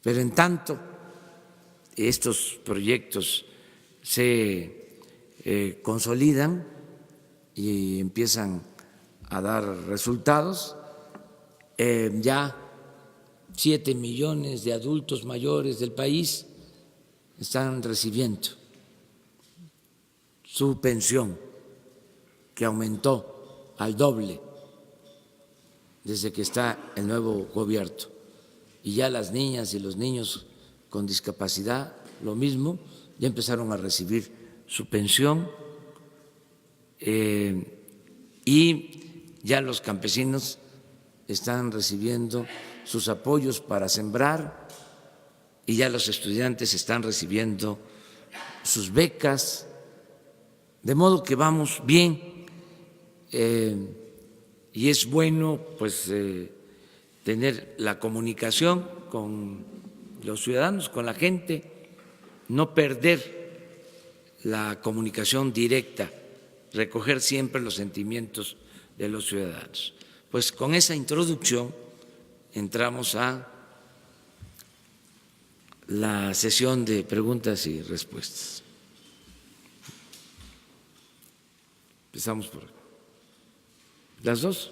Pero en tanto estos proyectos se consolidan y empiezan a dar resultados, ya 7 millones de adultos mayores del país están recibiendo su pensión, que aumentó al doble desde que está el nuevo gobierno. Y ya las niñas y los niños con discapacidad, lo mismo, ya empezaron a recibir su pensión, y ya los campesinos están recibiendo sus apoyos para sembrar, y ya los estudiantes están recibiendo sus becas, de modo que vamos bien, y es bueno pues tener la comunicación con los ciudadanos, con la gente, no perder la comunicación directa, recoger siempre los sentimientos de los ciudadanos. Pues con esa introducción entramos a la sesión de preguntas y respuestas. Empezamos por las dos.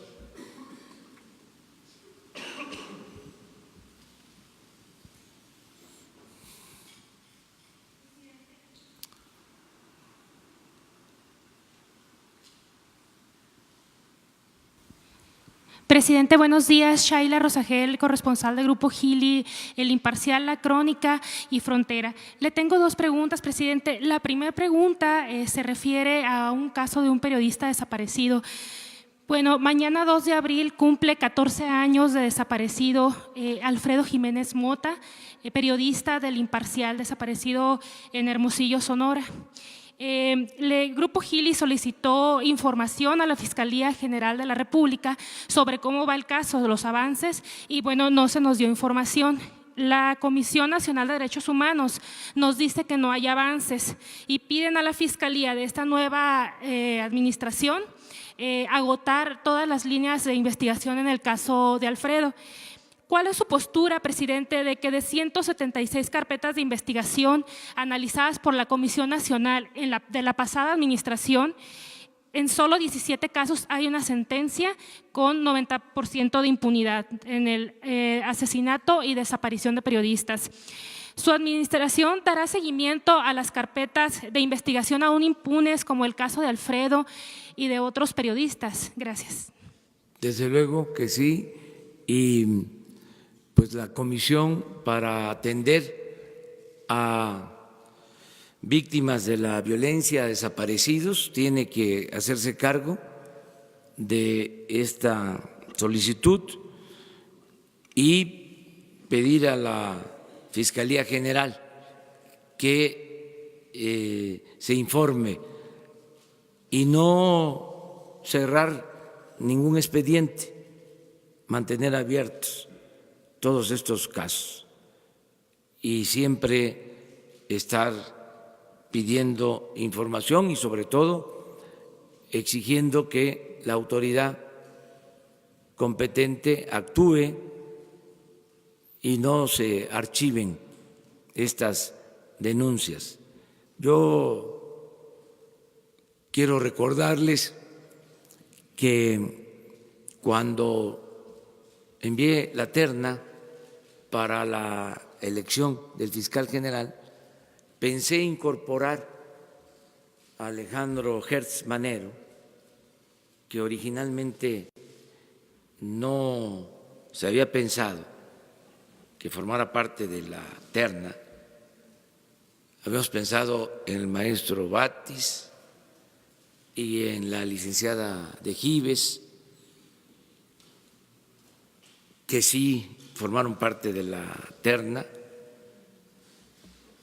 Presidente, buenos días. Shaila Rosagel, corresponsal del Grupo Gili, El Imparcial, La Crónica y Frontera. Le tengo dos preguntas, presidente. La primera pregunta se refiere a un caso de un periodista desaparecido. Bueno, mañana 2 de abril cumple 14 años de desaparecido Alfredo Jiménez Mota, periodista del Imparcial, desaparecido en Hermosillo, Sonora. El Grupo Gili solicitó información a la Fiscalía General de la República sobre cómo va el caso, de los avances, y bueno, no se nos dio información. La Comisión Nacional de Derechos Humanos nos dice que no hay avances y piden a la Fiscalía de esta nueva administración agotar todas las líneas de investigación en el caso de Alfredo. ¿Cuál es su postura, presidente, de que de 176 carpetas de investigación analizadas por la Comisión Nacional de la pasada administración, en solo 17 casos hay una sentencia con 90% de impunidad en el asesinato y desaparición de periodistas? ¿Su administración dará seguimiento a las carpetas de investigación aún impunes, como el caso de Alfredo y de otros periodistas? Gracias. Desde luego que sí, y pues la comisión para atender a víctimas de la violencia, desaparecidos, tiene que hacerse cargo de esta solicitud y pedir a la Fiscalía General que se informe y no cerrar ningún expediente, mantener abiertos todos estos casos y siempre estar pidiendo información y sobre todo exigiendo que la autoridad competente actúe y no se archiven estas denuncias. Yo quiero recordarles que cuando envié la terna para la elección del fiscal general, pensé incorporar a Alejandro Hertz Manero, que originalmente no se había pensado que formara parte de la terna. Habíamos pensado en el maestro Batis y en la licenciada de Gives, que sí formaron parte de la terna,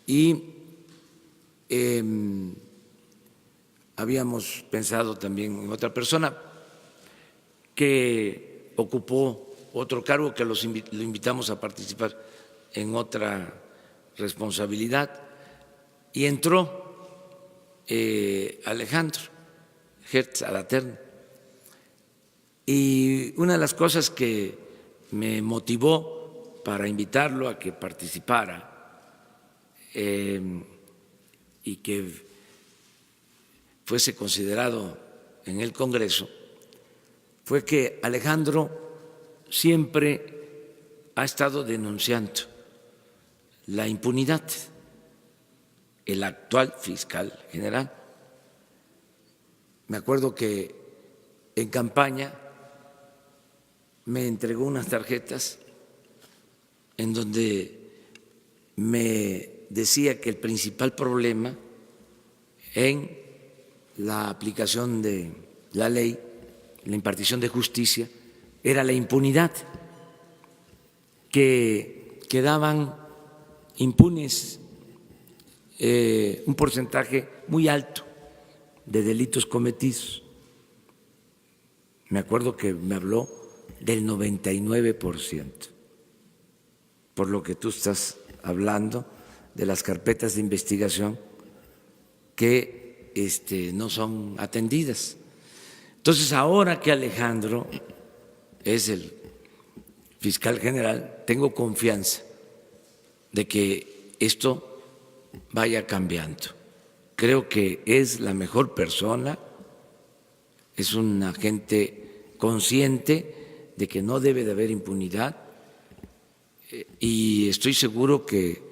y habíamos pensado también en otra persona que ocupó otro cargo, que lo invitamos a participar en otra responsabilidad, y entró Alejandro Hertz a la terna. Y una de las cosas que me motivó para invitarlo a que participara y que fuese considerado en el Congreso fue que Alejandro siempre ha estado denunciando la impunidad. El actual fiscal general, me acuerdo que en campaña me entregó unas tarjetas en donde me decía que el principal problema en la aplicación de la ley, la impartición de justicia, era la impunidad, que quedaban impunes un porcentaje muy alto de delitos cometidos. Me acuerdo que me habló del 99%, por lo que tú estás hablando de las carpetas de investigación que no son atendidas. Entonces, ahora que Alejandro es el fiscal general, tengo confianza de que esto vaya cambiando. Creo que es la mejor persona, es una gente consciente de que no debe de haber impunidad y estoy seguro que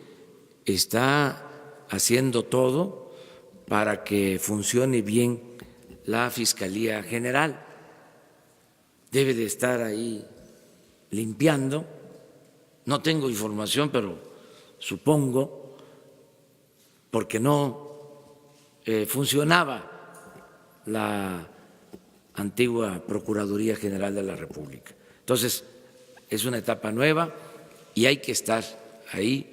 está haciendo todo para que funcione bien la Fiscalía General. Debe de estar ahí limpiando. No tengo información, pero supongo, porque no funcionaba la antigua Procuraduría General de la República. Entonces, es una etapa nueva y hay que estar ahí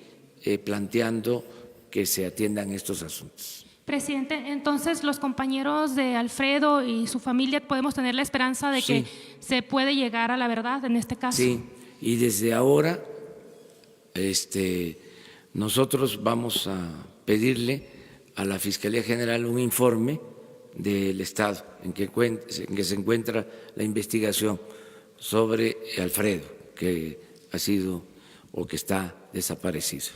planteando que se atiendan estos asuntos. Presidente, entonces los compañeros de Alfredo y su familia podemos tener la esperanza de que se puede llegar a la verdad en este caso. Sí, y desde ahora nosotros vamos a pedirle a la Fiscalía General un informe del estado en que se encuentra la investigación sobre Alfredo, que ha sido o que está desaparecido.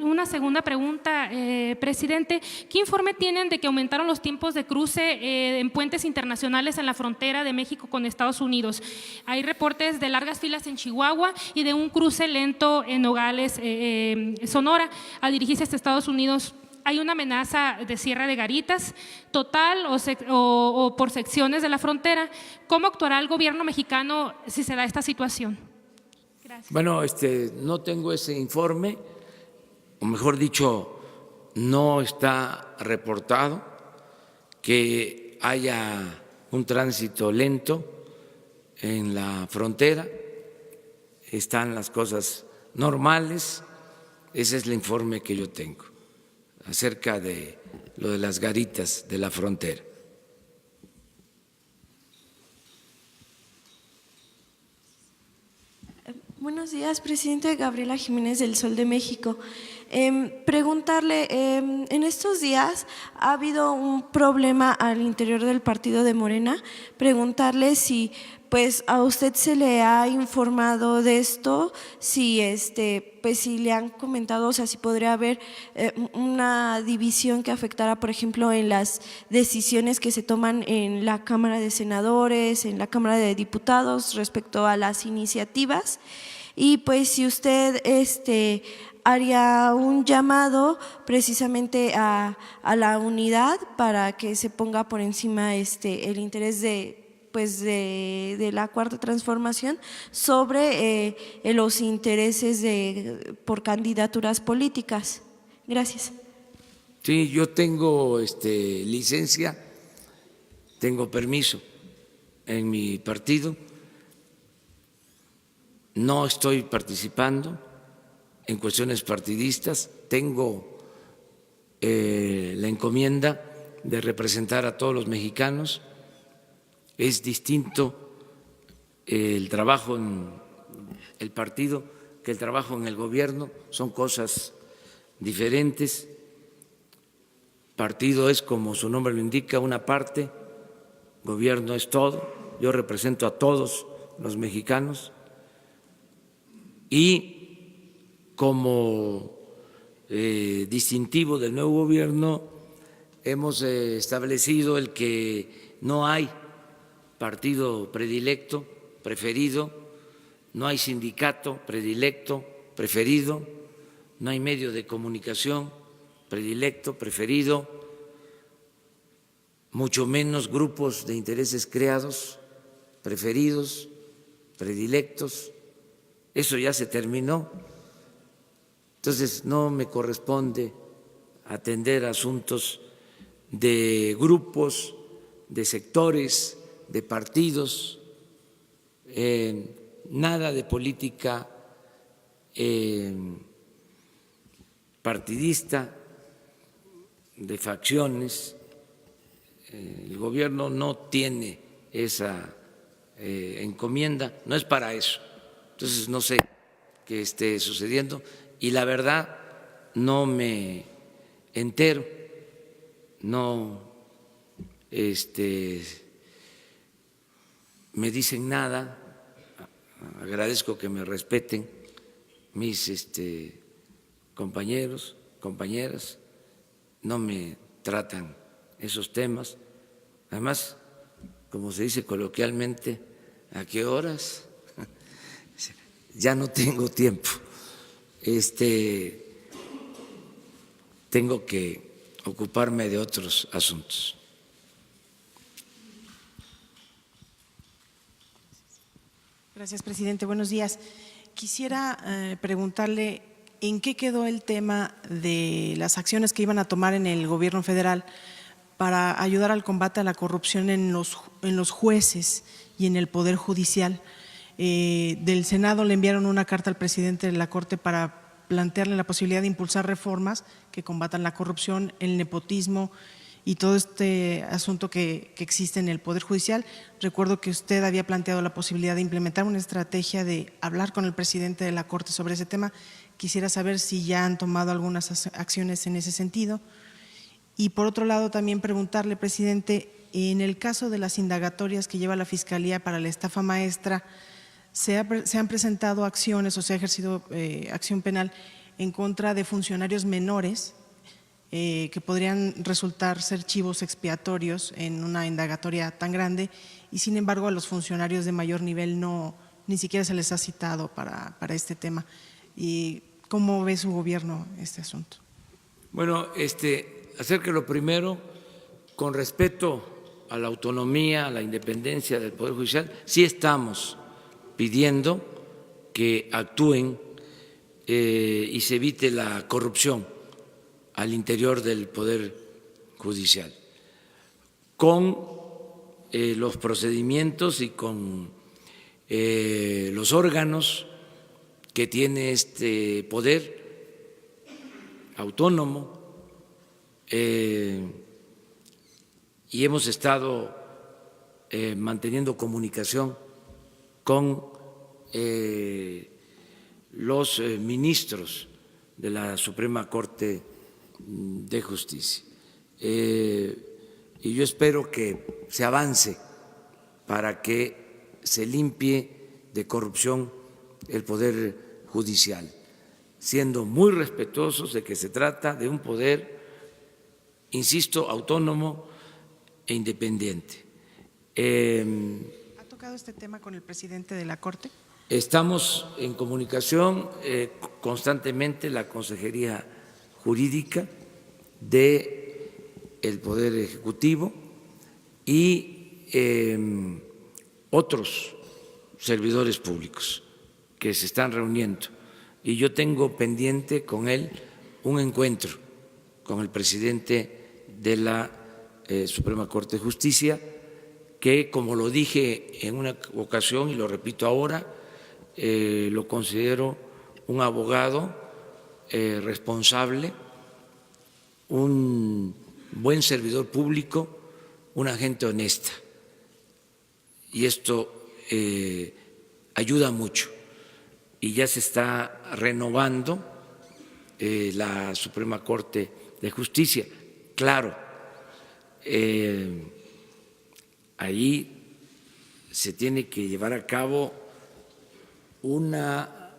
Una segunda pregunta, presidente. ¿Qué informe tienen de que aumentaron los tiempos de cruce en puentes internacionales en la frontera de México con Estados Unidos? Hay reportes de largas filas en Chihuahua y de un cruce lento en Nogales, Sonora, al dirigirse hasta Estados Unidos. ¿Hay una amenaza de cierre de garitas total o por secciones de la frontera? ¿Cómo actuará el gobierno mexicano si se da esta situación? Gracias. Bueno, no tengo ese informe, o mejor dicho, no está reportado que haya un tránsito lento en la frontera. Están las cosas normales. Ese es el informe que yo tengo acerca de lo de las garitas de la frontera. Buenos días, presidente. Gabriela Jiménez del Sol de México. Preguntarle, en estos días ha habido un problema al interior del partido de Morena. Preguntarle si pues a usted se le ha informado de esto, si pues si le han comentado, o sea, si podría haber una división que afectara, por ejemplo, en las decisiones que se toman en la Cámara de Senadores, en la Cámara de Diputados respecto a las iniciativas. Y pues si usted haría un llamado precisamente a la unidad para que se ponga por encima el interés de la Cuarta Transformación sobre los intereses por candidaturas políticas. Gracias. Sí, yo tengo licencia, tengo permiso en mi partido. No estoy participando en cuestiones partidistas, tengo la encomienda de representar a todos los mexicanos. Es distinto el trabajo en el partido que el trabajo en el gobierno, son cosas diferentes. Partido es, como su nombre lo indica, una parte, gobierno es todo. Yo represento a todos los mexicanos y como distintivo del nuevo gobierno hemos establecido el que no hay partido predilecto, preferido, no hay sindicato predilecto, preferido, no hay medio de comunicación predilecto, preferido, mucho menos grupos de intereses creados, preferidos, predilectos. Eso ya se terminó. Entonces no me corresponde atender asuntos de grupos, de sectores, de partidos, nada de política partidista, de facciones. El gobierno no tiene esa encomienda, no es para eso. Entonces no sé qué esté sucediendo y la verdad no me entero, no me dicen nada. Agradezco que me respeten mis compañeros, compañeras, no me tratan esos temas. Además, como se dice coloquialmente, ¿a qué horas? Ya no tengo tiempo. Tengo que ocuparme de otros asuntos. Gracias, presidente. Buenos días. Quisiera preguntarle en qué quedó el tema de las acciones que iban a tomar en el gobierno federal para ayudar al combate a la corrupción en los jueces y en el Poder Judicial. Del Senado le enviaron una carta al presidente de la Corte para plantearle la posibilidad de impulsar reformas que combatan la corrupción, el nepotismo y todo este asunto que existe en el Poder Judicial. Recuerdo que usted había planteado la posibilidad de implementar una estrategia de hablar con el presidente de la Corte sobre ese tema. Quisiera saber si ya han tomado algunas acciones en ese sentido. Y por otro lado, también preguntarle, presidente, en el caso de las indagatorias que lleva la Fiscalía para la estafa maestra, se han presentado acciones o se ha ejercido acción penal en contra de funcionarios menores que podrían resultar ser chivos expiatorios en una indagatoria tan grande y sin embargo a los funcionarios de mayor nivel ni siquiera se les ha citado para este tema. ¿Y cómo ve su gobierno este asunto? Bueno, acerca de lo primero, con respeto a la autonomía, a la independencia del Poder Judicial, sí estamos pidiendo que actúen y se evite la corrupción al interior del Poder Judicial, con los procedimientos y con los órganos que tiene este poder autónomo, y hemos estado manteniendo comunicación con los ministros de la Suprema Corte de Justicia. Y yo espero que se avance para que se limpie de corrupción el Poder Judicial, siendo muy respetuosos de que se trata de un poder, insisto, autónomo e independiente. ¿Ha tocado este tema con el presidente de la Corte? Estamos en comunicación constantemente, la Consejería Jurídica del Poder Ejecutivo y otros servidores públicos que se están reuniendo. Y yo tengo pendiente con él un encuentro con el presidente de la Suprema Corte de Justicia, que, como lo dije en una ocasión y lo repito ahora, lo considero un abogado responsable, un buen servidor público, una gente honesta. Y esto ayuda mucho. Y ya se está renovando la Suprema Corte de Justicia. Claro, ahí se tiene que llevar a cabo una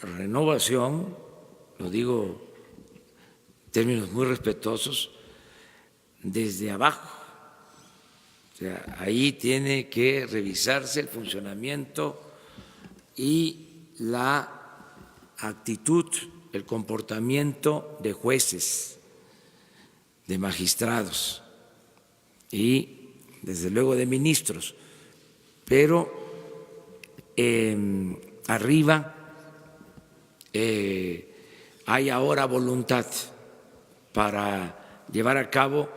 renovación, lo digo en términos muy respetuosos, desde abajo. O sea, ahí tiene que revisarse el funcionamiento y la actitud, el comportamiento de jueces, de magistrados y, desde luego, de ministros. Pero arriba hay ahora voluntad para llevar a cabo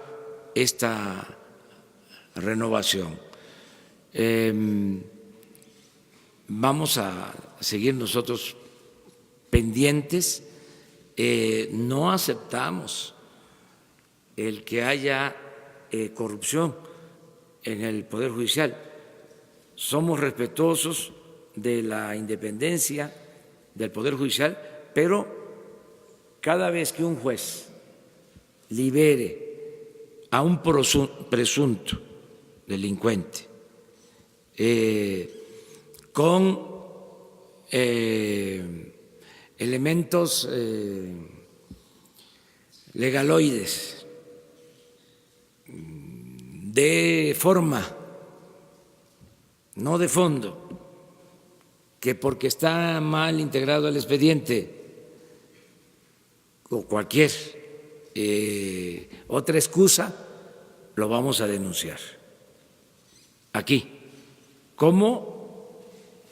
esta renovación. Vamos a seguir nosotros pendientes. No aceptamos el que haya corrupción en el Poder Judicial. Somos respetuosos de la independencia del Poder Judicial, pero cada vez que un juez libere a un presunto delincuente con elementos legaloides, de forma, no de fondo, que porque está mal integrado el expediente o cualquier otra excusa, lo vamos a denunciar aquí. ¿Cómo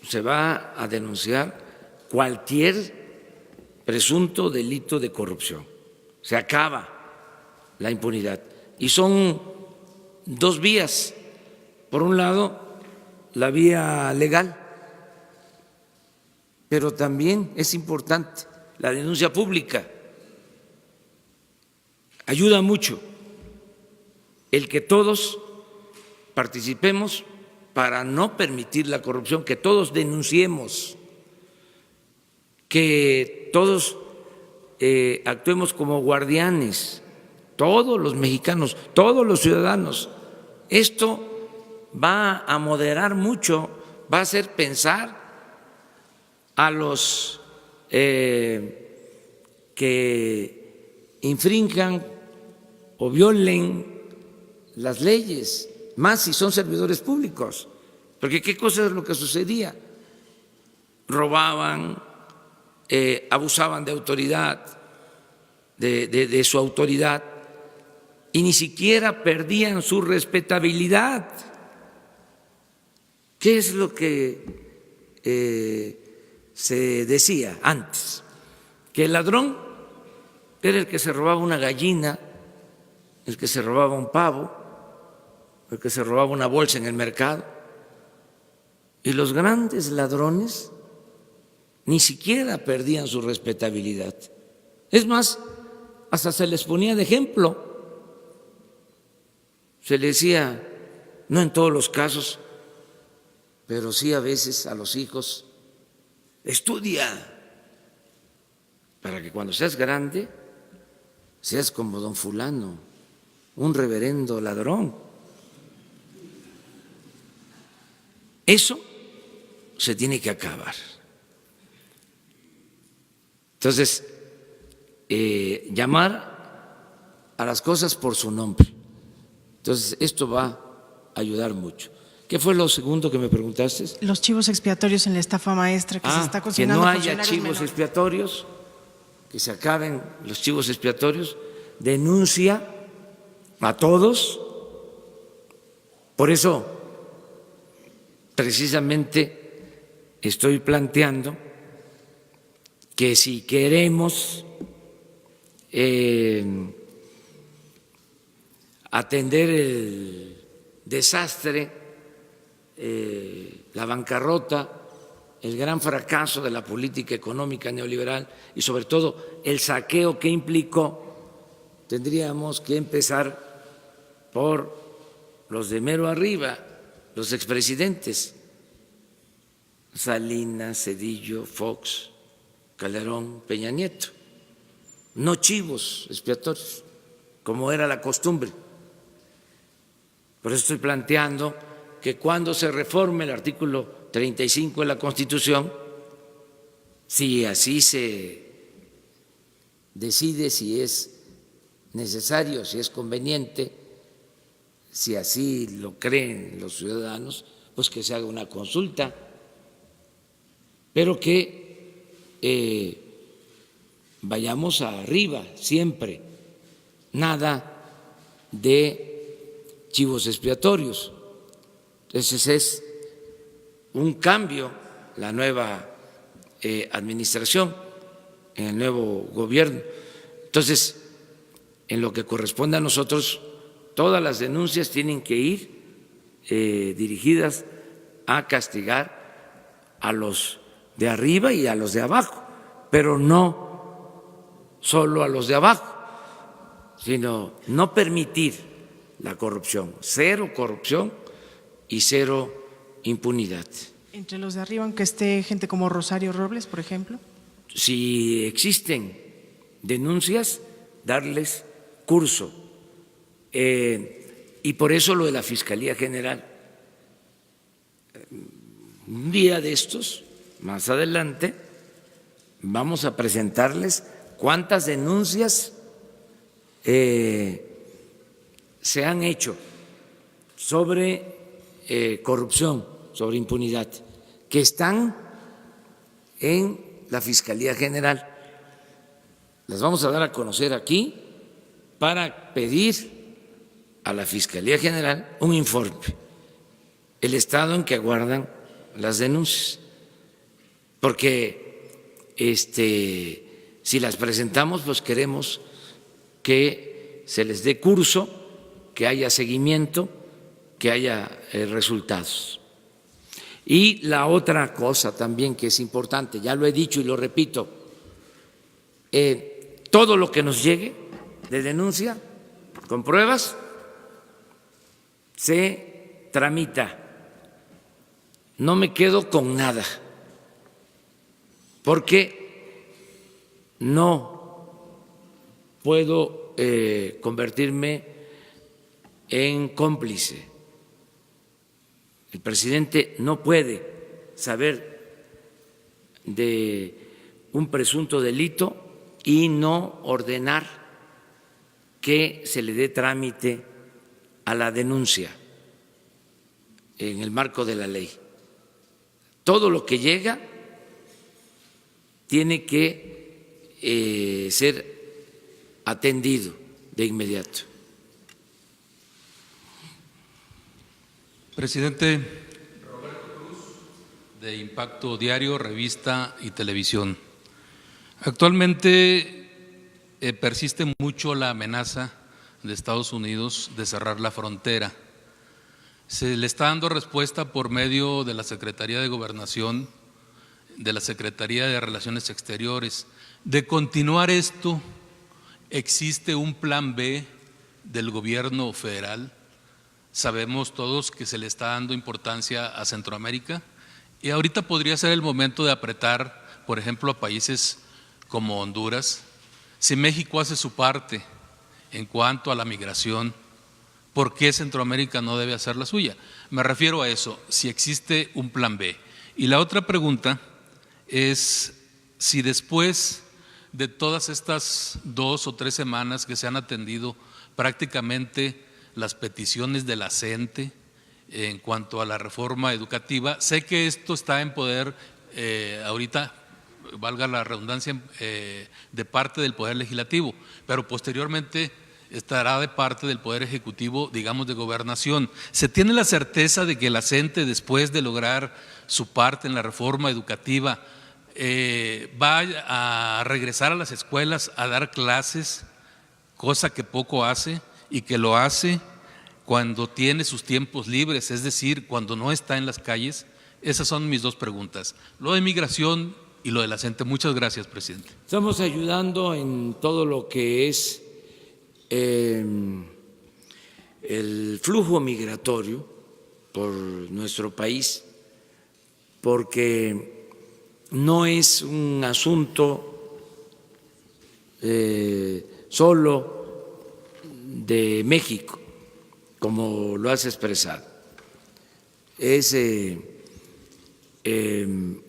se va a denunciar cualquier presunto delito de corrupción? Se acaba la impunidad. Y son dos vías. Por un lado, la vía legal, pero también es importante la denuncia pública. Ayuda mucho el que todos participemos para no permitir la corrupción, que todos denunciemos, que todos actuemos como guardianes, todos los mexicanos, todos los ciudadanos. Esto va a moderar mucho, va a hacer pensar a los que infrinjan o violen las leyes, más si son servidores públicos, porque qué cosa es lo que sucedía. Robaban, abusaban de autoridad, de su autoridad, y ni siquiera perdían su respetabilidad. ¿Qué es lo que se decía antes? Que el ladrón era el que se robaba una gallina, el que se robaba un pavo, el que se robaba una bolsa en el mercado. Y los grandes ladrones ni siquiera perdían su respetabilidad. Es más, hasta se les ponía de ejemplo. Se les decía, no en todos los casos, pero sí a veces a los hijos, estudia para que cuando seas grande seas como don fulano, un reverendo ladrón. Eso se tiene que acabar. Entonces, llamar a las cosas por su nombre. Entonces, esto va a ayudar mucho. ¿Qué fue lo segundo que me preguntaste? Los chivos expiatorios en la estafa maestra que se está cocinando. Que no haya chivos expiatorios, que se acaben los chivos expiatorios. Denuncia a todos. Por eso, precisamente, estoy planteando que si queremos atender el desastre, la bancarrota, el gran fracaso de la política económica neoliberal y sobre todo el saqueo que implicó, tendríamos que empezar por los de mero arriba, los expresidentes, Salinas, Zedillo, Fox, Calderón, Peña Nieto, no chivos expiatorios, como era la costumbre. Por eso estoy planteando que cuando se reforme el artículo 35 de la Constitución, si así se decide, si es necesario, si es conveniente, si así lo creen los ciudadanos, pues que se haga una consulta, pero que vayamos arriba siempre, nada de chivos expiatorios. Entonces es un cambio, la nueva administración, en el nuevo gobierno. Entonces, en lo que corresponde a nosotros, todas las denuncias tienen que ir dirigidas a castigar a los de arriba y a los de abajo, pero no solo a los de abajo, sino no permitir la corrupción, cero corrupción y cero impunidad. Entre los de arriba, aunque esté gente como Rosario Robles, por ejemplo. Si existen denuncias, darles curso. Y por eso lo de la Fiscalía General. Un día de estos, más adelante, vamos a presentarles cuántas denuncias se han hecho sobre corrupción, sobre impunidad, que están en la Fiscalía General. Las vamos a dar a conocer aquí para pedir a la Fiscalía General un informe, el estado en que aguardan las denuncias, porque si las presentamos, pues queremos que se les dé curso, que haya seguimiento, que haya resultados. Y la otra cosa también que es importante, ya lo he dicho y lo repito, todo lo que nos llegue de denuncia con pruebas se tramita. No me quedo con nada, porque no puedo convertirme en cómplice. El presidente no puede saber de un presunto delito y no ordenar que se le dé trámite a la denuncia en el marco de la ley. Todo lo que llega tiene que ser atendido de inmediato. Presidente, Roberto Cruz, de Impacto Diario, Revista y Televisión. Actualmente persiste mucho la amenaza de Estados Unidos de cerrar la frontera. Se le está dando respuesta por medio de la Secretaría de Gobernación, de la Secretaría de Relaciones Exteriores. De continuar esto, ¿existe un plan B del gobierno federal? Sabemos todos que se le está dando importancia a Centroamérica y ahorita podría ser el momento de apretar, por ejemplo, a países como Honduras. Si México hace su parte en cuanto a la migración, ¿por qué Centroamérica no debe hacer la suya? Me refiero a eso, si existe un plan B. Y la otra pregunta es si después de todas estas 2 o 3 semanas que se han atendido prácticamente las peticiones de la CENTE en cuanto a la reforma educativa, sé que esto está en poder ahorita, valga la redundancia, de parte del Poder Legislativo, pero posteriormente estará de parte del Poder Ejecutivo, digamos de Gobernación. ¿Se tiene la certeza de que la CENTE, después de lograr su parte en la reforma educativa, va a regresar a las escuelas a dar clases, cosa que poco hace y que lo hace cuando tiene sus tiempos libres, es decir, cuando no está en las calles? Esas son mis 2 preguntas, lo de migración y lo de la CENTE. Muchas gracias, presidente. Estamos ayudando en todo lo que es el flujo migratorio por nuestro país, porque no es un asunto solo de México, como lo has expresado. Es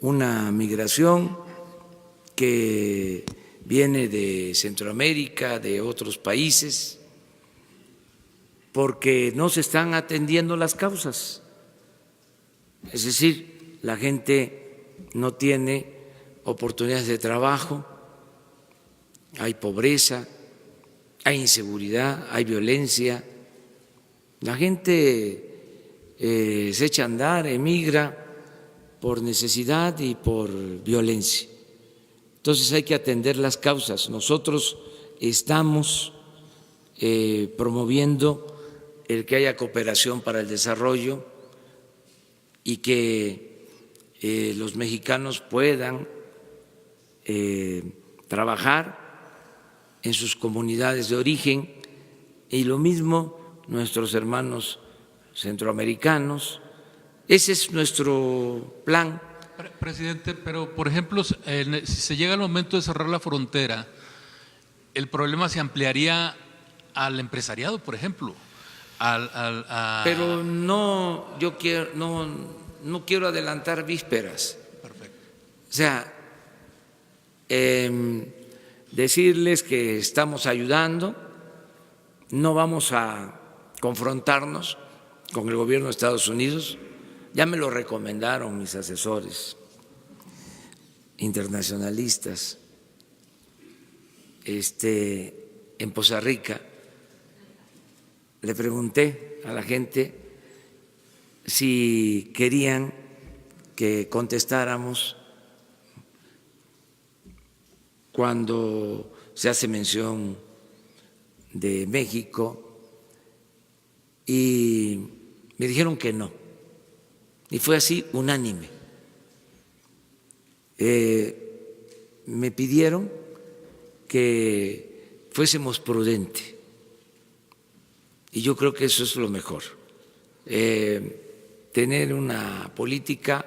una migración que viene de Centroamérica, de otros países, porque no se están atendiendo las causas. Es decir, la gente no tiene oportunidades de trabajo, hay pobreza, hay inseguridad, hay violencia. La gente se echa a andar, emigra por necesidad y por violencia. Entonces hay que atender las causas. Nosotros estamos promoviendo el que haya cooperación para el desarrollo y que los mexicanos puedan trabajar en sus comunidades de origen, y lo mismo nuestros hermanos centroamericanos. Ese es nuestro plan. Presidente, pero por ejemplo, si se llega el momento de cerrar la frontera, el problema se ampliaría al empresariado, por ejemplo. Pero no, yo quiero, no quiero adelantar vísperas. Perfecto. O sea, decirles que estamos ayudando, no vamos a confrontarnos con el gobierno de Estados Unidos. Ya me lo recomendaron mis asesores internacionalistas en Poza Rica. Le pregunté a la gente si querían que contestáramos cuando se hace mención de México, y me dijeron que no. Y fue así, unánime. Me pidieron que fuésemos prudentes, y yo creo que eso es lo mejor, tener una política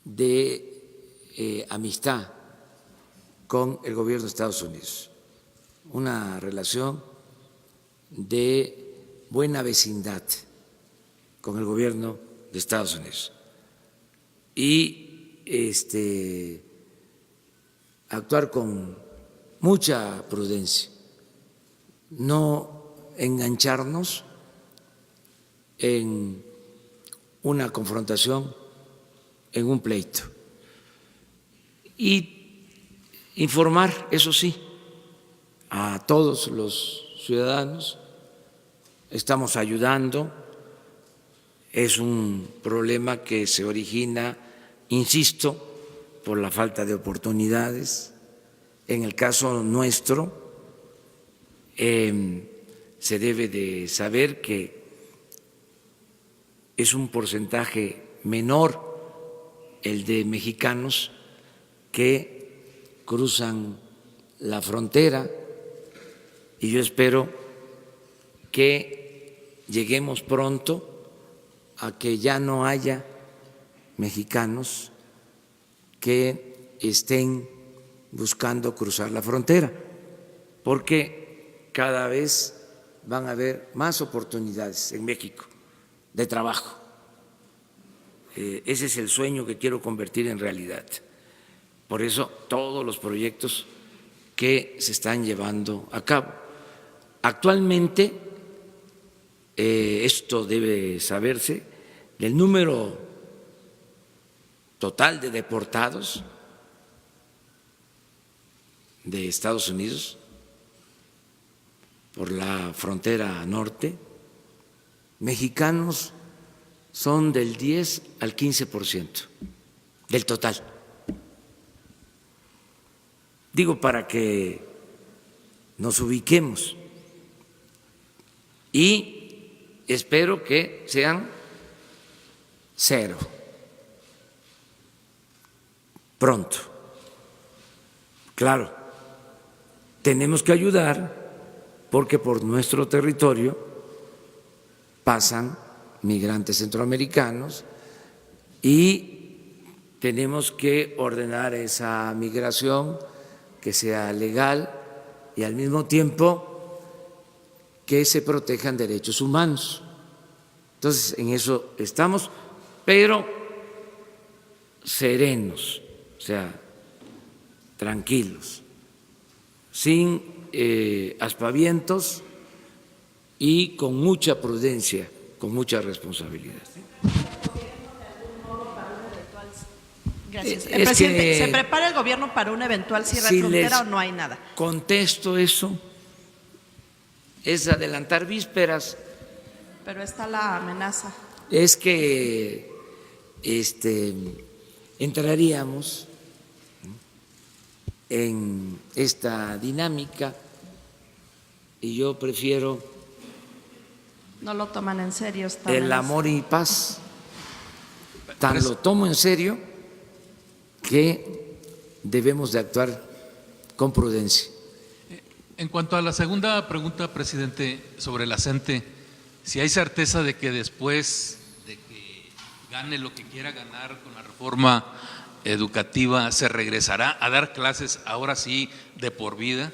de amistad con el gobierno de Estados Unidos, una relación de buena vecindad con el gobierno de Estados Unidos, y actuar con mucha prudencia, no engancharnos en una confrontación, en un pleito, y informar, eso sí, a todos los ciudadanos. Estamos ayudando. Es un problema que se origina, insisto, por la falta de oportunidades. En el caso nuestro, se debe de saber que es un porcentaje menor el de mexicanos que cruzan la frontera, y yo espero que lleguemos pronto a que ya no haya mexicanos que estén buscando cruzar la frontera, porque cada vez van a haber más oportunidades en México de trabajo. Ese es el sueño que quiero convertir en realidad. Por eso todos los proyectos que se están llevando a cabo. Actualmente, esto debe saberse, el número total de deportados de Estados Unidos por la frontera norte, mexicanos son del 10 al 15% del total. Digo, para que nos ubiquemos, y espero que sean 0 pronto. Claro, tenemos que ayudar porque por nuestro territorio pasan migrantes centroamericanos y tenemos que ordenar esa migración que sea legal y al mismo tiempo que se protejan derechos humanos. Entonces, en eso estamos, pero serenos, o sea, tranquilos, sin aspavientos y con mucha prudencia, con mucha responsabilidad. Gracias. Es Presidente, que ¿se prepara el gobierno para un eventual cierre de frontera o no hay nada? Contesto eso, es adelantar vísperas. Pero está la amenaza. Es que entraríamos en esta dinámica y yo prefiero No lo toman en serio esta el amenaza. amor y paz. Tan lo tomo en serio que debemos de actuar con prudencia. En cuanto a la segunda pregunta, presidente, sobre la CENTE, si hay certeza de que después de que gane lo que quiera ganar con la reforma educativa, se regresará a dar clases ahora sí de por vida,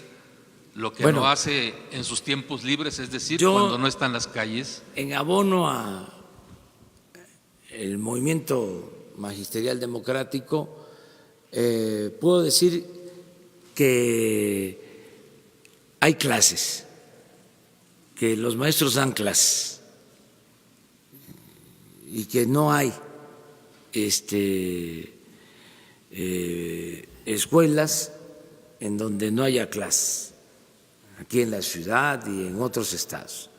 lo que no hace en sus tiempos libres, es decir, cuando no está en las calles. En abono a el movimiento magisterial democrático, puedo decir que hay clases, que los maestros dan clases y que no hay escuelas en donde no haya clases, aquí en la ciudad y en otros estados.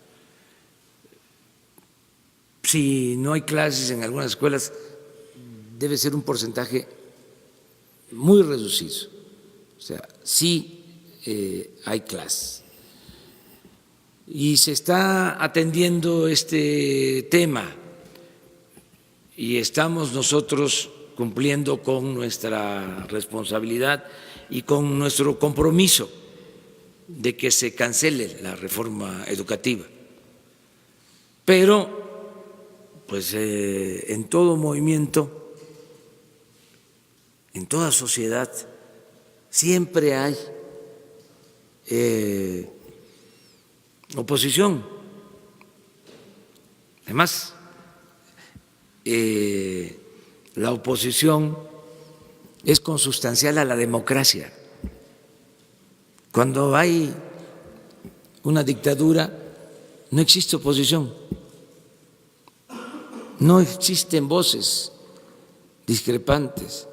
Si no hay clases en algunas escuelas, debe ser un porcentaje muy reducido. O sea, sí hay clases. Y se está atendiendo este tema y estamos nosotros cumpliendo con nuestra responsabilidad y con nuestro compromiso de que se cancele la reforma educativa. Pero pues en todo movimiento, en toda sociedad, siempre hay oposición. Además, la oposición es consustancial a la democracia. Cuando hay una dictadura, no existe oposición. No existen voces discrepantes,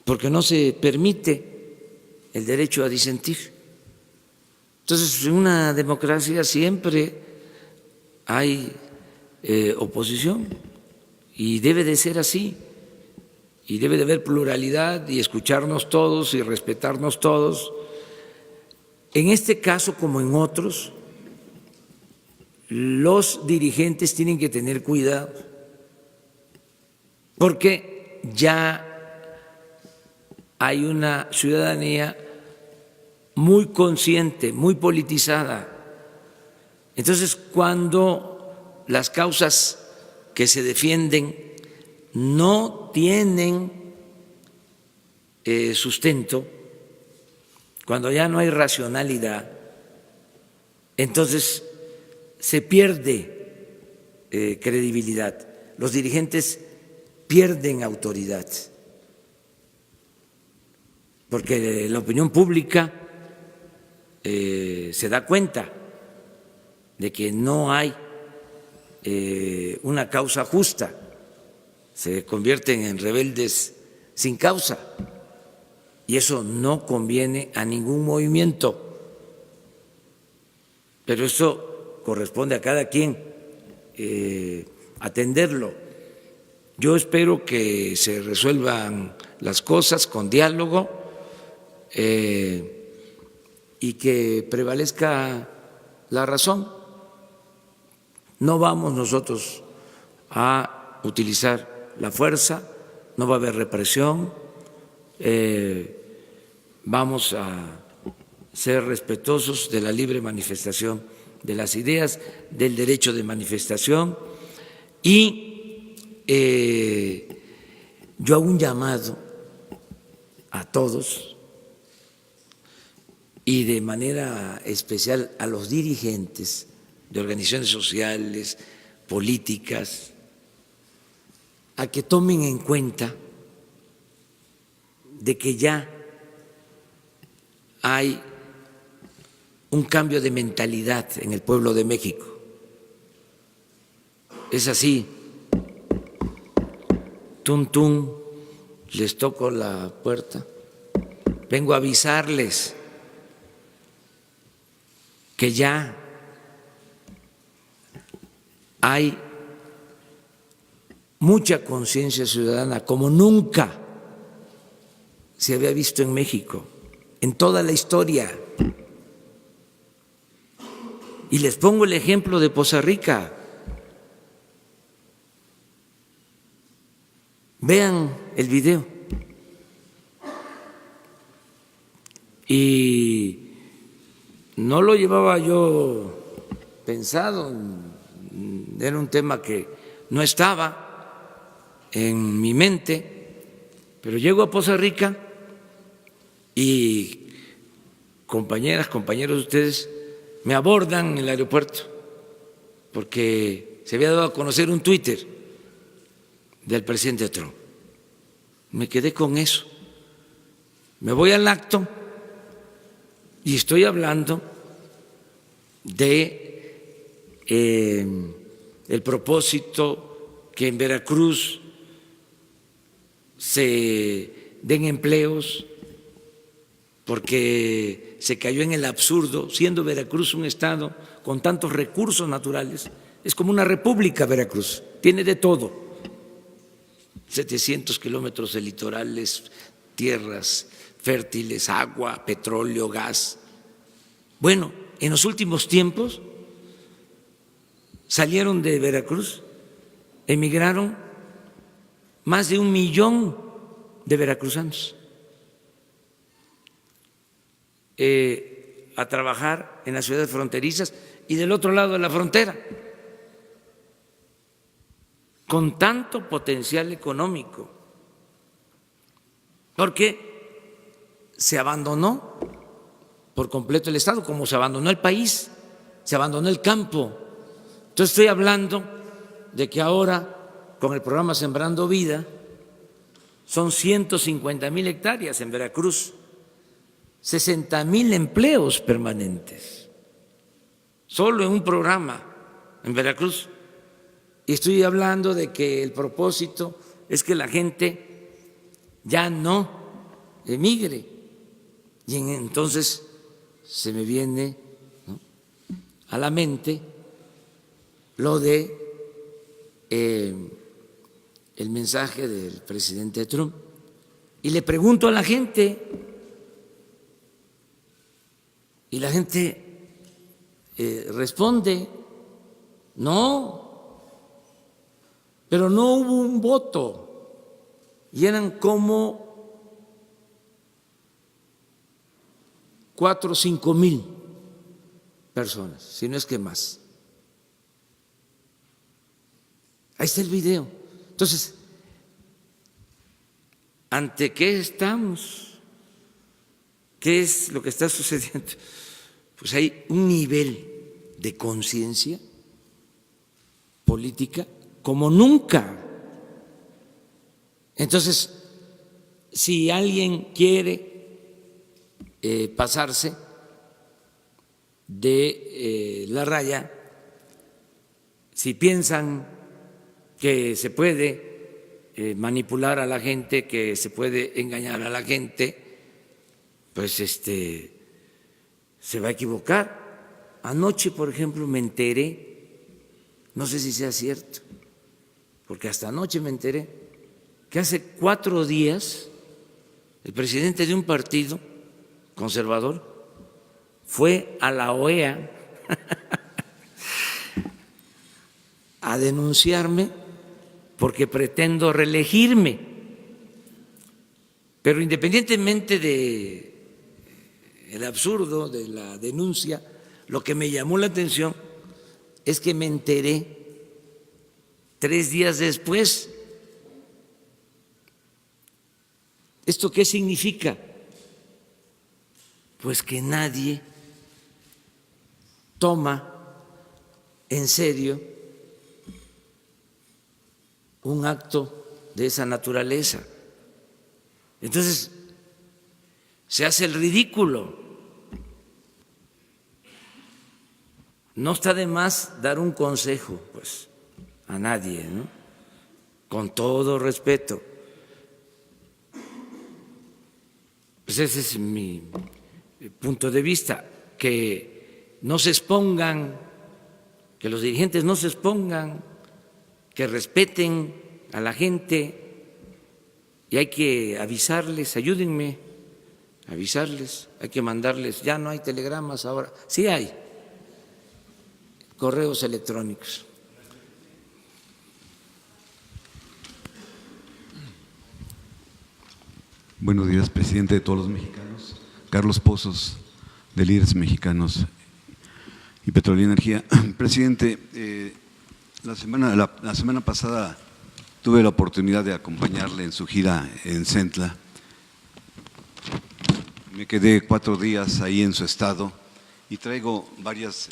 porque no se permite el derecho a disentir. Entonces, en una democracia siempre hay oposición y debe de ser así, y debe de haber pluralidad y escucharnos todos y respetarnos todos. En este caso, como en otros, los dirigentes tienen que tener cuidado, porque ya hay una ciudadanía muy consciente, muy politizada. Entonces, cuando las causas que se defienden no tienen sustento, cuando ya no hay racionalidad, entonces se pierde credibilidad, los dirigentes pierden autoridad, porque la opinión pública se da cuenta de que no hay una causa justa, se convierten en rebeldes sin causa, y eso no conviene a ningún movimiento, pero eso corresponde a cada quien atenderlo. Yo espero que se resuelvan las cosas con diálogo y que prevalezca la razón. No vamos nosotros a utilizar la fuerza, no va a haber represión, vamos a ser respetuosos de la libre manifestación de las ideas, del derecho de manifestación, y yo hago un llamado a todos y de manera especial a los dirigentes de organizaciones sociales, políticas, a que tomen en cuenta de que ya hay un cambio de mentalidad en el pueblo de México. Es así, tum, tum, les toco la puerta, vengo a avisarles que ya hay mucha conciencia ciudadana como nunca se había visto en México, en toda la historia. Y les pongo el ejemplo de Poza Rica. Vean el video. Y no lo llevaba yo pensado, era un tema que no estaba en mi mente, pero llego a Poza Rica y compañeras, compañeros de ustedes me abordan en el aeropuerto porque se había dado a conocer un Twitter del presidente Trump. Me quedé con eso. Me voy al acto y estoy hablando de el propósito que en Veracruz se den empleos, porque se cayó en el absurdo, siendo Veracruz un estado con tantos recursos naturales, es como una república Veracruz, tiene de todo, 700 kilómetros de litorales, tierras fértiles, agua, petróleo, gas. Bueno, en los últimos tiempos salieron de Veracruz, emigraron más de 1 millón de veracruzanos a trabajar en las ciudades fronterizas y del otro lado de la frontera, con tanto potencial económico, porque se abandonó por completo el Estado, como se abandonó el país, se abandonó el campo. Entonces estoy hablando de que ahora, con el programa Sembrando Vida, son 150,000 hectáreas en Veracruz, 60,000 empleos permanentes, solo en un programa en Veracruz. Y estoy hablando de que el propósito es que la gente ya no emigre. Y entonces se me viene, ¿no?, a la mente lo de el mensaje del presidente Trump. Y le pregunto a la gente, y la gente responde, no, pero no hubo un voto, y eran como 4 o 5 mil personas, si no es que más. Ahí está el video. Entonces, ¿ante qué estamos? ¿Qué es lo que está sucediendo? Pues hay un nivel de conciencia política como nunca. Entonces, si alguien quiere pasarse de la raya, si piensan que se puede manipular a la gente, que se puede engañar a la gente, pues se va a equivocar. Anoche, por ejemplo, me enteré, no sé si sea cierto, porque hasta anoche me enteré, que hace 4 días el presidente de un partido conservador fue a la OEA a denunciarme porque pretendo reelegirme. Pero independientemente de el absurdo de la denuncia, lo que me llamó la atención es que me enteré 3 días después. ¿Esto qué significa? Pues que nadie toma en serio un acto de esa naturaleza. Entonces, se hace el ridículo. no está de más dar un consejo, pues, a nadie, ¿no? Con todo respeto. Pues ese es mi punto de vista, que no se expongan, que los dirigentes no se expongan, que respeten a la gente y hay que avisarles, ayúdenme a avisarles, hay que mandarles, ya no hay telegramas ahora, sí hay correos electrónicos. Buenos días, presidente de todos los mexicanos. Carlos Pozos, de Líderes Mexicanos y Petrolera y Energía. Presidente, la semana pasada tuve la oportunidad de acompañarle en su gira en Centla. Me quedé 4 días ahí en su estado y traigo varias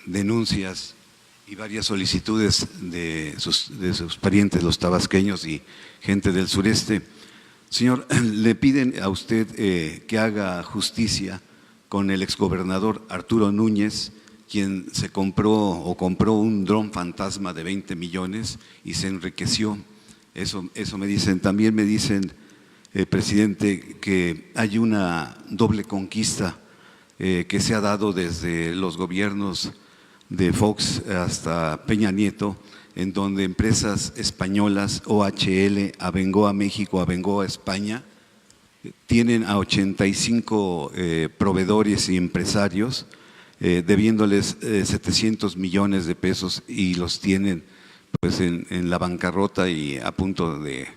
denuncias y varias solicitudes de sus parientes, los tabasqueños y gente del sureste. Señor, le piden a usted que haga justicia con el exgobernador Arturo Núñez, quien se compró un dron fantasma de 20 millones y se enriqueció. Eso me dicen. También me dicen, presidente, que hay una doble conquista que se ha dado desde los gobiernos de Fox hasta Peña Nieto, en donde empresas españolas, OHL, Abengoa México, Abengoa España, tienen a 85 proveedores y empresarios debiéndoles 700 millones de pesos y los tienen pues en la bancarrota y a punto de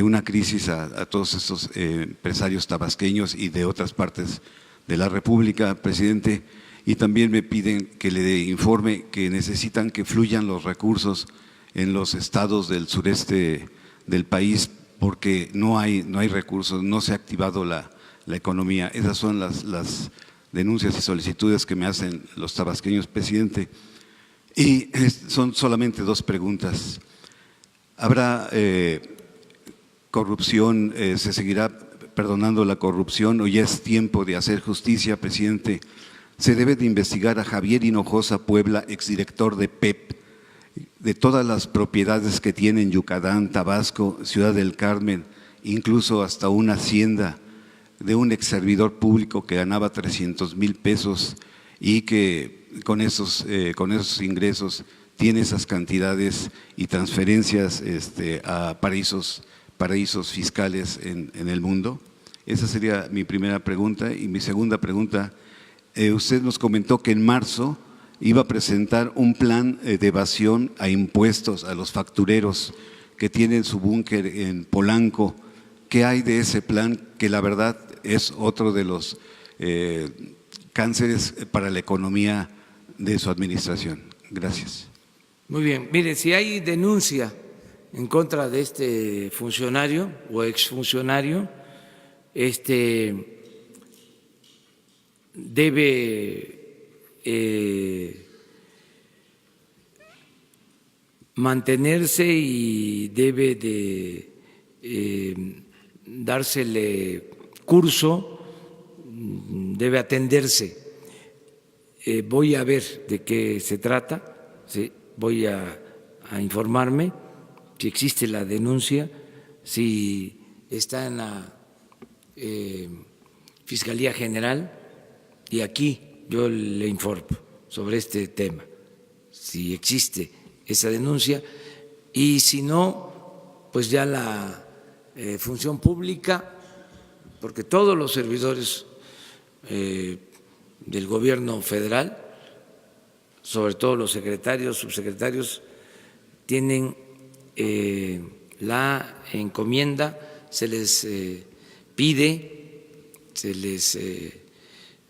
una crisis a todos estos empresarios tabasqueños y de otras partes de la República, presidente. Y también me piden que le informe que necesitan que fluyan los recursos en los estados del sureste del país porque no hay recursos, no se ha activado la economía. Esas son las denuncias y solicitudes que me hacen los tabasqueños, presidente. Y son solamente 2 preguntas. ¿Habrá corrupción? ¿Se seguirá perdonando la corrupción o ya es tiempo de hacer justicia, presidente? Se debe de investigar a Javier Hinojosa Puebla, exdirector de PEP, de todas las propiedades que tiene en Yucatán, Tabasco, Ciudad del Carmen, incluso hasta una hacienda de un exservidor público que ganaba 300,000 pesos y que con esos ingresos tiene esas cantidades y transferencias a paraísos fiscales en el mundo. Esa sería mi primera pregunta. Y mi segunda pregunta, usted nos comentó que en marzo iba a presentar un plan de evasión a impuestos a los factureros que tienen su búnker en Polanco. ¿Qué hay de ese plan? Que la verdad es otro de los cánceres para la economía de su administración. Gracias. Muy bien, mire, si hay denuncia en contra de este funcionario o exfuncionario, debe mantenerse y debe de dársele curso, debe atenderse. Voy a ver de qué se trata, ¿sí? Voy a informarme si existe la denuncia, si está en la Fiscalía General, y aquí yo le informo sobre este tema, si existe esa denuncia, y si no, pues ya la función pública, porque todos los servidores del gobierno federal, sobre todo los secretarios, subsecretarios, tienen la encomienda, se les pide, se les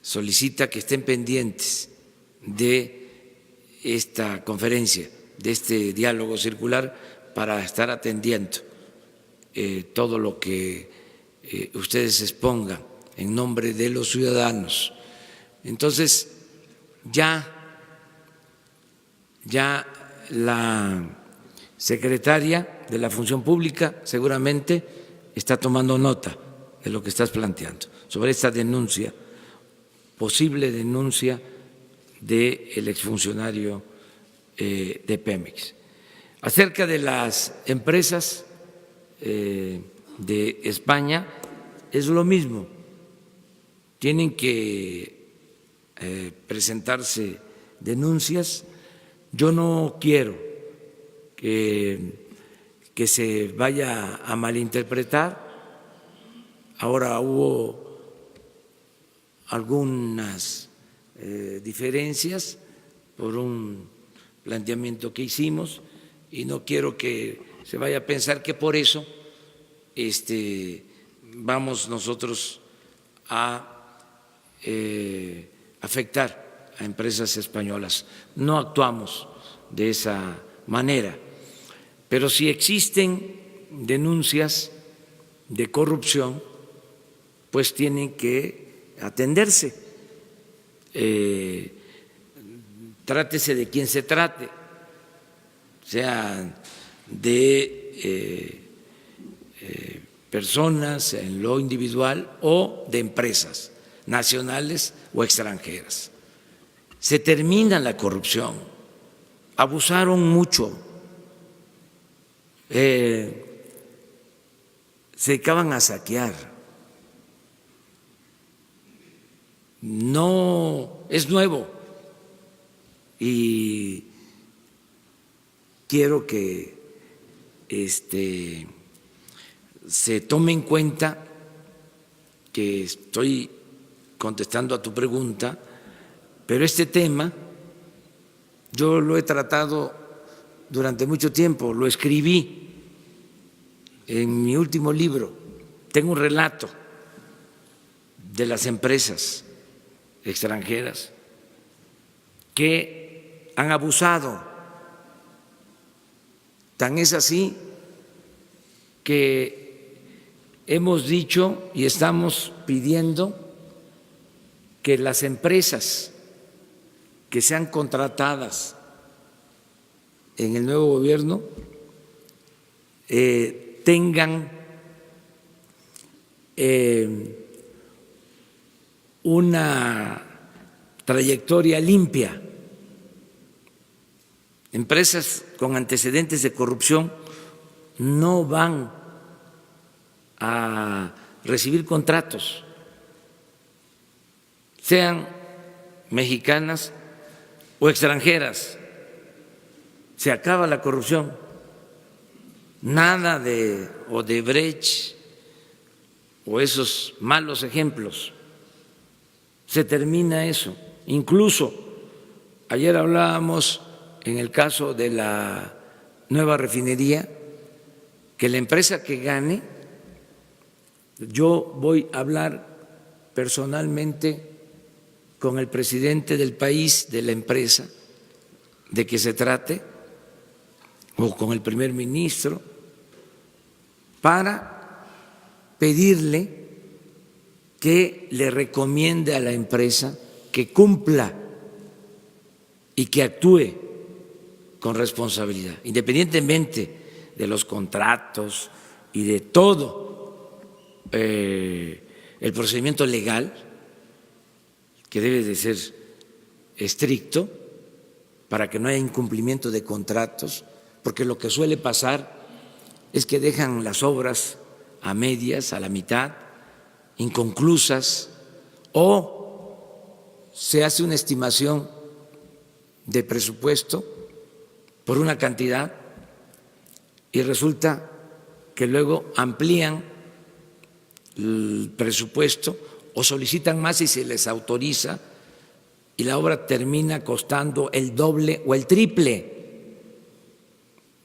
solicita que estén pendientes de esta conferencia, de este diálogo circular, para estar atendiendo todo lo que ustedes expongan en nombre de los ciudadanos. Entonces, ya la secretaria de la Función Pública seguramente está tomando nota de lo que estás planteando sobre esta denuncia, posible denuncia del exfuncionario de Pemex. Acerca de las empresas de España, es lo mismo. Tienen que presentarse denuncias. Yo no quiero que se vaya a malinterpretar. Ahora hubo algunas diferencias por un planteamiento que hicimos y no quiero que se vaya a pensar que por eso vamos nosotros a afectar a empresas españolas. No actuamos de esa manera, pero si existen denuncias de corrupción, pues tienen que atenderse. Trátese de quien se trate, sea de personas en lo individual o de empresas nacionales o extranjeras. Se termina la corrupción. Abusaron mucho. Se dedicaban a saquear. No es nuevo y quiero que se tome en cuenta que estoy contestando a tu pregunta, pero este tema yo lo he tratado durante mucho tiempo, lo escribí en mi último libro, tengo un relato de las empresas extranjeras que han abusado. Tan es así que hemos dicho y estamos pidiendo que las empresas que sean contratadas en el nuevo gobierno tengan una trayectoria limpia. Empresas con antecedentes de corrupción no van a recibir contratos, sean mexicanas o extranjeras. Se acaba la corrupción. Nada de Odebrecht o esos malos ejemplos. Se termina eso. Incluso ayer hablábamos en el caso de la nueva refinería, que la empresa que gane, yo voy a hablar personalmente con el presidente del país, de la empresa, de que se trate, o con el primer ministro, para pedirle que le recomiende a la empresa que cumpla y que actúe con responsabilidad, independientemente de los contratos y de todo el procedimiento legal, que debe de ser estricto para que no haya incumplimiento de contratos, porque lo que suele pasar es que dejan las obras a medias, a la mitad, inconclusas, o se hace una estimación de presupuesto por una cantidad y resulta que luego amplían el presupuesto o solicitan más y se les autoriza y la obra termina costando el doble o el triple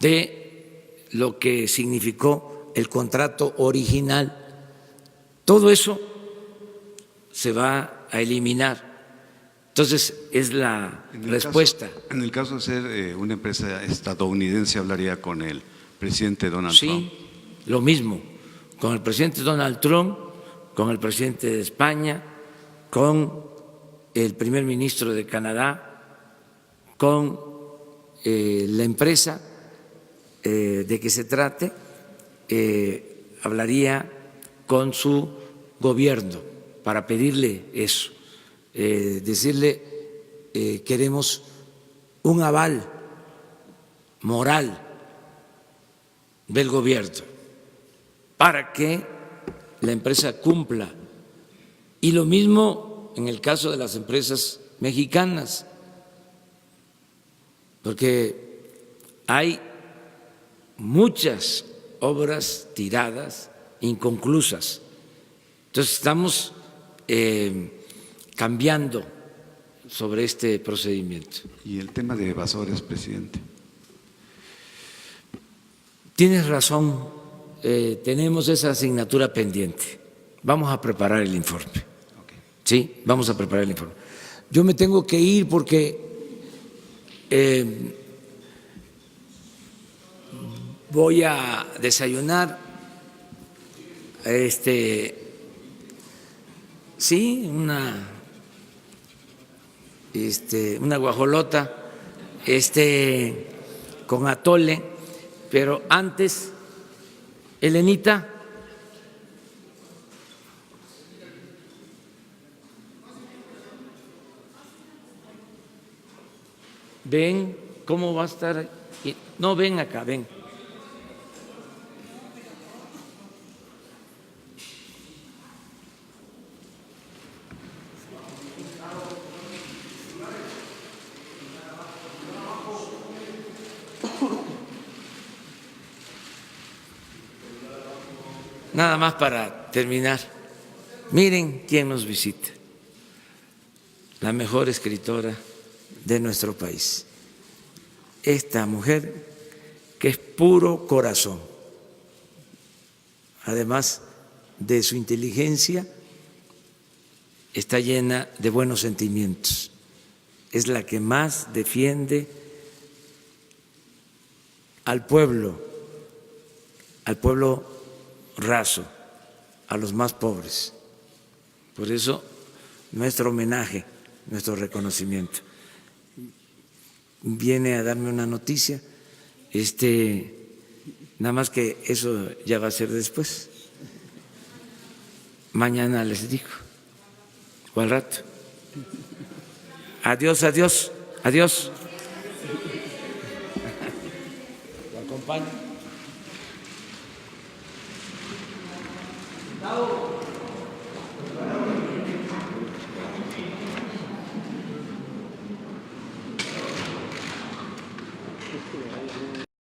de lo que significó el contrato original. Todo eso se va a eliminar. Entonces, es la respuesta. En el caso de ser una empresa estadounidense, hablaría con el presidente Donald Trump. Sí, lo mismo, con el presidente Donald Trump, con el presidente de España, con el primer ministro de Canadá, con la empresa de que se trate, hablaría con su gobierno para pedirle eso, decirle queremos un aval moral del gobierno para que la empresa cumpla. Y lo mismo en el caso de las empresas mexicanas, porque hay muchas obras tiradas, inconclusas. Entonces estamos cambiando sobre este procedimiento. Y el tema de evasores, presidente. Tienes razón, tenemos esa asignatura pendiente. Vamos a preparar el informe. Sí, vamos a preparar el informe. Yo me tengo que ir porque voy a desayunar, sí, una guajolota, con atole, pero antes, Elenita, ven, ¿cómo va a estar? No, ven acá, ven. Nada más para terminar, miren quién nos visita, la mejor escritora de nuestro país, esta mujer que es puro corazón, además de su inteligencia, está llena de buenos sentimientos, es la que más defiende al pueblo raso, a los más pobres. Por eso nuestro homenaje, nuestro reconocimiento. Viene a darme una noticia, nada más que eso ya va a ser después. Mañana les digo, o al rato. Adiós, adiós, adiós. ¿Lo acompaño?